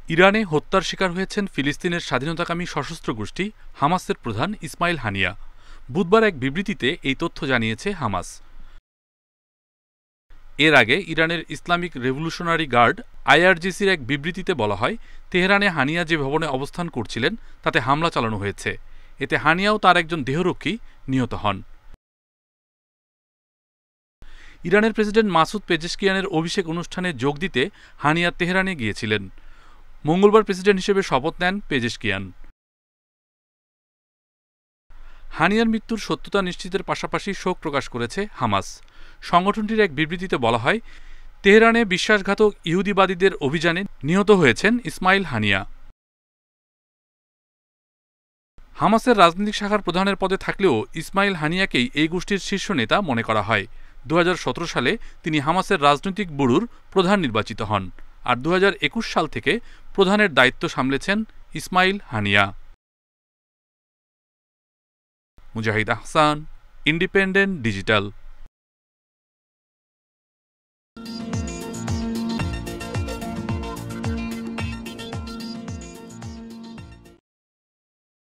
ইরানে হত্যার শিকার হয়েছেন ফিলিস্তিনের স্বাধীনতাকামী সশস্ত্র গোষ্ঠী হামাসের প্রধান ইসমাইল হানিয়া। বুধবার এক বিবৃতিতে এই তথ্য জানিয়েছে হামাস। এর আগে ইরানের ইসলামিক রেভলিউশনারি গার্ড আইআরজিসির এক বিবৃতিতে বলা হয়, তেহরানে হানিয়া যে ভবনে অবস্থান করছিলেন তাতে হামলা চালানো হয়েছে। এতে হানিয়াও তার একজন দেহরক্ষী নিহত হন। ইরানের প্রেসিডেন্ট মাসুদ পেজেশকিয়ানের অভিষেক অনুষ্ঠানে যোগ দিতে হানিয়া তেহরানে গিয়েছিলেন। মঙ্গলবার প্রেসিডেন্ট হিসেবে শপথ নেন পেজেশকিয়ান। হানিয়ার মৃত্যুর সত্যতা নিশ্চিতের পাশাপাশি শোক প্রকাশ করেছে হামাস। সংগঠনটির এক বিবৃতিতে বলা হয়, তেহরানে বিশ্বাসঘাতক ইহুদিবাদীদের অভিযানে নিহত হয়েছেন ইসমাইল হানিয়া। হামাসের রাজনৈতিক শাখার প্রধানের পদে থাকলেও ইসমাইল হানিয়াকেই এই গোষ্ঠীর শীর্ষ নেতা মনে করা হয়। 2017 সালে তিনি হামাসের রাজনৈতিক ব্যুরোর প্রধান নির্বাচিত হন, আর 2021 সাল থেকে প্রধানের দায়িত্ব সামলেছেন ইসমাইল হানিয়া। মুজাহিদ আহসান, ইন্ডিপেন্ডেন্ট ডিজিটাল।